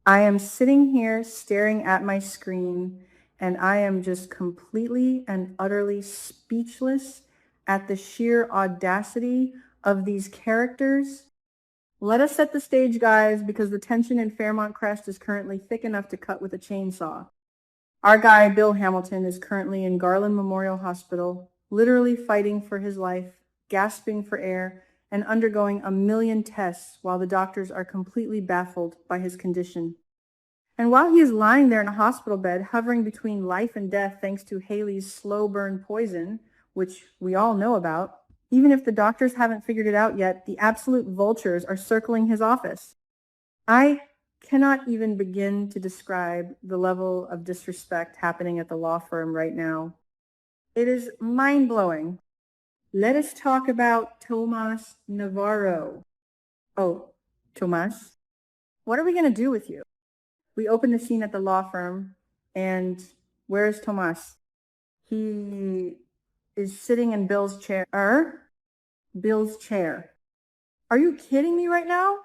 I am sitting here staring at my screen and I am just completely and utterly speechless at the sheer audacity of these characters. Let us set the stage, guys, because the tension in Fairmont Crest is currently thick enough to cut with a chainsaw. Our guy, Bill Hamilton, is currently in Garland Memorial Hospital, literally fighting for his life, gasping for air, and undergoing a million tests while the doctors are completely baffled by his condition. And while he is lying there in a hospital bed, hovering between life and death thanks to Haley's slow burn poison, which we all know about, even if the doctors haven't figured it out yet, the absolute vultures are circling his office. I cannot even begin to describe the level of disrespect happening at the law firm right now. It is mind-blowing. Let us talk about Tomas Navarro. Oh, Tomas, what are we going to do with you? We open the scene at the law firm, and where's Tomas? He is sitting in Bill's chair. Bill's chair. Are you kidding me right now?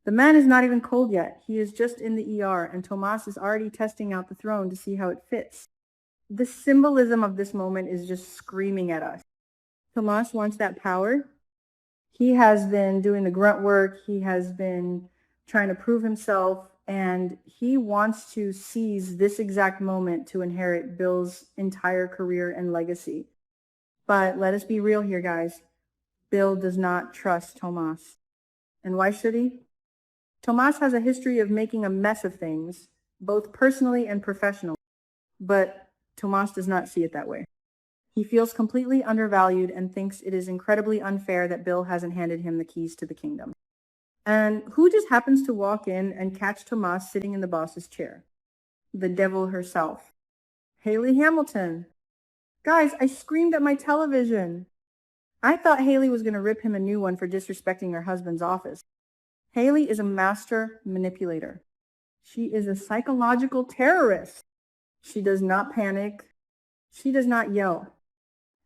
The man is not even cold yet. He is just in the ER, and Tomas is already testing out the throne to see how it fits. The symbolism of this moment is just screaming at us. Tomas wants that power. He has been doing the grunt work. He has been trying to prove himself, and he wants to seize this exact moment to inherit Bill's entire career and legacy. But let us be real here, guys. Bill does not trust Tomas. And why should he? Tomas has a history of making a mess of things, both personally and professionally. But Tomas does not see it that way. He feels completely undervalued and thinks it is incredibly unfair that Bill hasn't handed him the keys to the kingdom. And who just happens to walk in and catch Tomas sitting in the boss's chair? The devil herself. Haley Hamilton. Guys, I screamed at my television. I thought Haley was going to rip him a new one for disrespecting her husband's office. Haley is a master manipulator. She is a psychological terrorist. She does not panic. She does not yell.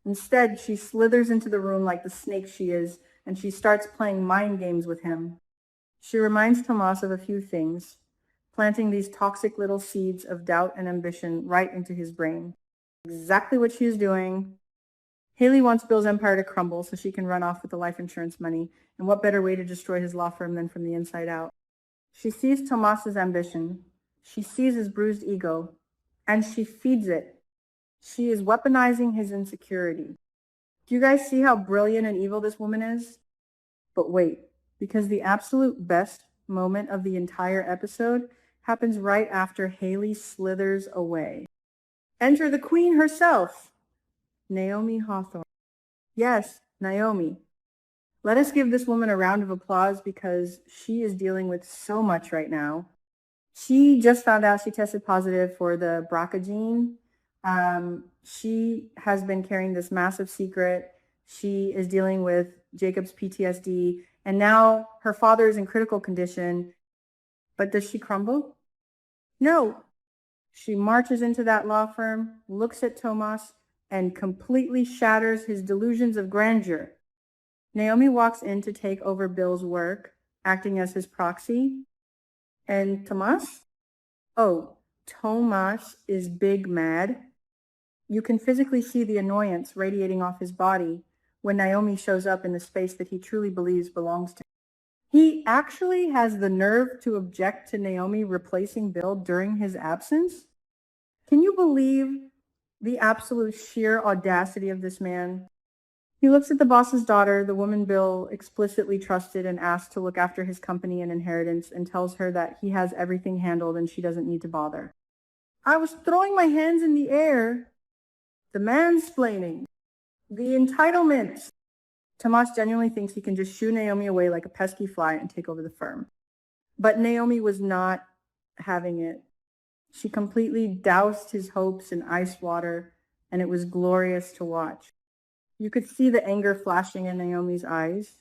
Instead, she slithers into the room like the snake she is, and she starts playing mind games with him. She reminds Tomas of a few things, planting these toxic little seeds of doubt and ambition right into his brain. Exactly what she is doing. Haley wants Bill's empire to crumble so she can run off with the life insurance money, and what better way to destroy his law firm than from the inside out? She sees Tomas's ambition, she sees his bruised ego, and she feeds it. She is weaponizing his insecurity. Do you guys see how brilliant and evil this woman is? But wait, because the absolute best moment of the entire episode happens right after Haley slithers away. Enter the queen herself, Naomi Hawthorne. Yes, Naomi. Let us give this woman a round of applause because she is dealing with so much right now. She just found out she tested positive for the BRCA gene. She has been carrying this massive secret. She is dealing with Jacob's PTSD, and now her father is in critical condition. But does she crumble? No. She marches into that law firm, looks at Tomas, and completely shatters his delusions of grandeur. Naomi walks in to take over Bill's work, acting as his proxy. And Tomas? Oh, Tomas is big mad. You can physically see the annoyance radiating off his body when Naomi shows up in the space that he truly believes belongs to him. He actually has the nerve to object to Naomi replacing Bill during his absence. Can you believe the absolute sheer audacity of this man? He looks at the boss's daughter, the woman Bill explicitly trusted and asked to look after his company and inheritance, and tells her that he has everything handled and she doesn't need to bother. I was throwing my hands in the air. The mansplaining. The entitlement. Tomas genuinely thinks he can just shoo Naomi away like a pesky fly and take over the firm. But Naomi was not having it. She completely doused his hopes in ice water, and it was glorious to watch. You could see the anger flashing in Naomi's eyes.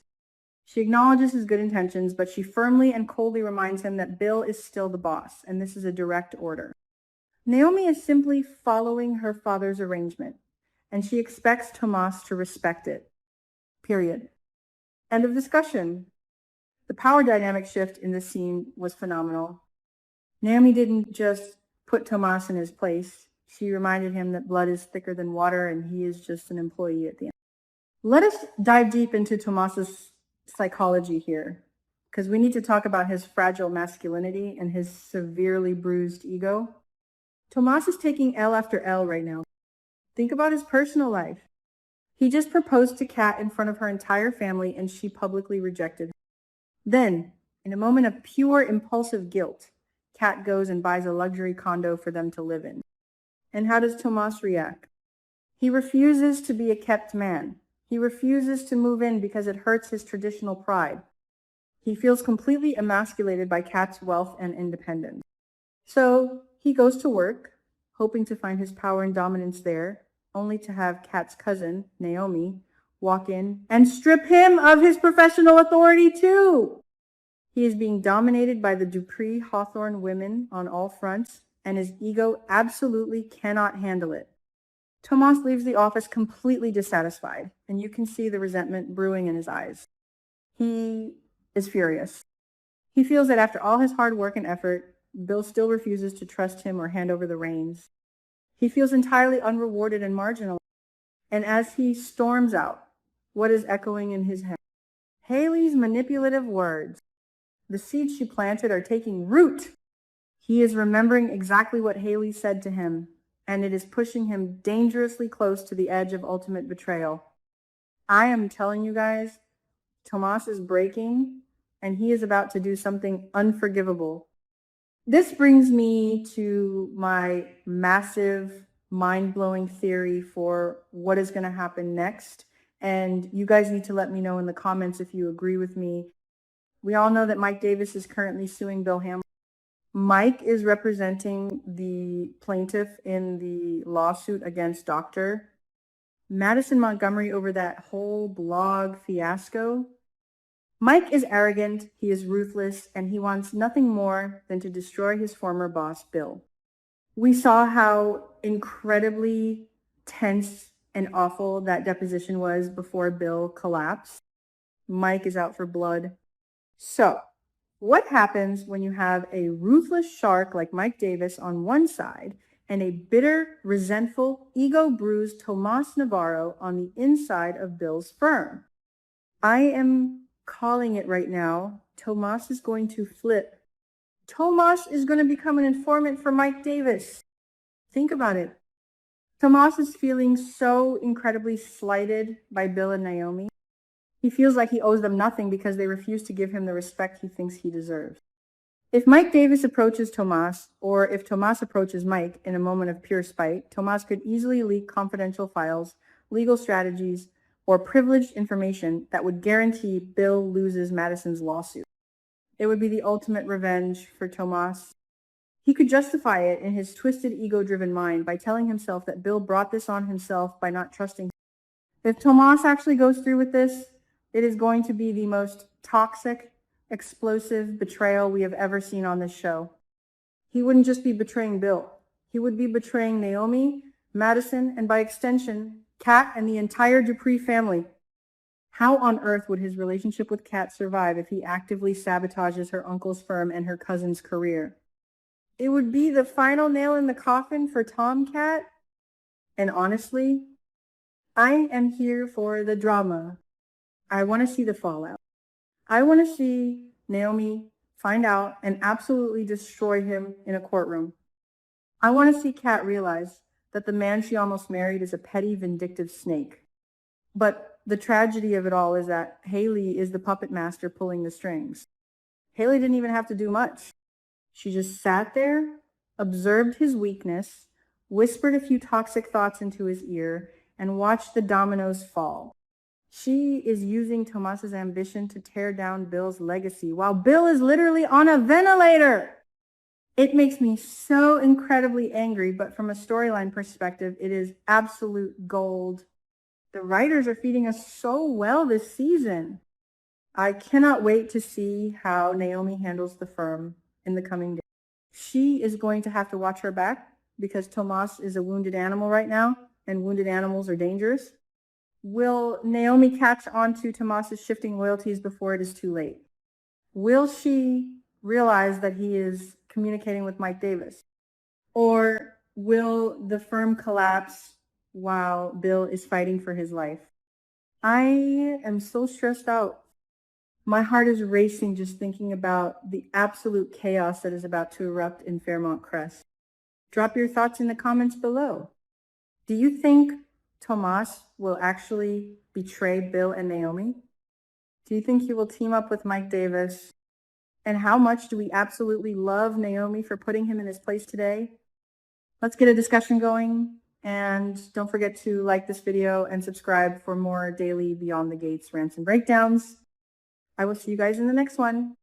She acknowledges his good intentions, but she firmly and coldly reminds him that Bill is still the boss, and this is a direct order. Naomi is simply following her father's arrangement, and she expects Tomas to respect it. Period. End of discussion. The power dynamic shift in this scene was phenomenal. Naomi didn't just put Tomas in his place. She reminded him that blood is thicker than water and he is just an employee at the end. Let us dive deep into Tomas's psychology here, because we need to talk about his fragile masculinity and his severely bruised ego. Tomas is taking L after L right now. Think about his personal life. He just proposed to Kat in front of her entire family and she publicly rejected him. Then, in a moment of pure impulsive guilt, Kat goes and buys a luxury condo for them to live in. And how does Tomas react? He refuses to be a kept man. He refuses to move in because it hurts his traditional pride. He feels completely emasculated by Kat's wealth and independence. So he goes to work, hoping to find his power and dominance there, only to have Kat's cousin, Naomi, walk in and strip him of his professional authority too. He is being dominated by the Dupree Hawthorne women on all fronts, and his ego absolutely cannot handle it. Tomas leaves the office completely dissatisfied, and you can see the resentment brewing in his eyes. He is furious. He feels that after all his hard work and effort, Bill still refuses to trust him or hand over the reins. He feels entirely unrewarded and marginalized. And as he storms out, what is echoing in his head? Haley's manipulative words. The seeds she planted are taking root. He is remembering exactly what Haley said to him, and it is pushing him dangerously close to the edge of ultimate betrayal. I am telling you guys, Tomas is breaking, and he is about to do something unforgivable. This brings me to my massive, mind-blowing theory for what is going to happen next. And you guys need to let me know in the comments if you agree with me. We all know that Mike Davis is currently suing Bill Hamilton. Mike is representing the plaintiff in the lawsuit against Dr. Madison Montgomery over that whole blog fiasco. Mike is arrogant, he is ruthless, and he wants nothing more than to destroy his former boss, Bill. We saw how incredibly tense and awful that deposition was before Bill collapsed. Mike is out for blood. So, what happens when you have a ruthless shark like Mike Davis on one side and a bitter, resentful, ego-bruised Tomas Navarro on the inside of Bill's firm? I am calling it right now. Tomas is going to flip. Tomas is going to become an informant for Mike Davis. Think about it. Tomas is feeling so incredibly slighted by Bill and Naomi. He feels like he owes them nothing because they refuse to give him the respect he thinks he deserves. If Mike Davis approaches Tomas, or if Tomas approaches Mike in a moment of pure spite, Tomas could easily leak confidential files, legal strategies, or privileged information that would guarantee Bill loses Madison's lawsuit. It would be the ultimate revenge for Tomas. He could justify it in his twisted, ego-driven mind by telling himself that Bill brought this on himself by not trusting him. If Tomas actually goes through with this, it is going to be the most toxic, explosive betrayal we have ever seen on this show. He wouldn't just be betraying Bill. He would be betraying Naomi, Madison, and by extension, Kat and the entire Dupree family. How on earth would his relationship with Kat survive if he actively sabotages her uncle's firm and her cousin's career? It would be the final nail in the coffin for Tomcat. And honestly, I am here for the drama. I want to see the fallout. I want to see Naomi find out and absolutely destroy him in a courtroom. I want to see Kat realize that the man she almost married is a petty, vindictive snake. But the tragedy of it all is that Haley is the puppet master pulling the strings. Haley didn't even have to do much. She just sat there, observed his weakness, whispered a few toxic thoughts into his ear, and watched the dominoes fall. She is using Tomas's ambition to tear down Bill's legacy while Bill is literally on a ventilator. It makes me so incredibly angry, but from a storyline perspective, it is absolute gold. The writers are feeding us so well this season. I cannot wait to see how Naomi handles the firm in the coming days. She is going to have to watch her back because Tomas is a wounded animal right now, and wounded animals are dangerous. Will Naomi catch on to Tomas's shifting loyalties before it is too late? Will she realize that he is communicating with Mike Davis? Or will the firm collapse while Bill is fighting for his life? I am so stressed out. My heart is racing just thinking about the absolute chaos that is about to erupt in Fairmont Crest. Drop your thoughts in the comments below. Do you think Tomas will actually betray Bill and Naomi? Do you think he will team up with Mike Davis? And how much do we absolutely love Naomi for putting him in his place today? Let's get a discussion going. And don't forget to like this video and subscribe for more daily Beyond the Gates rants and breakdowns. I will see you guys in the next one.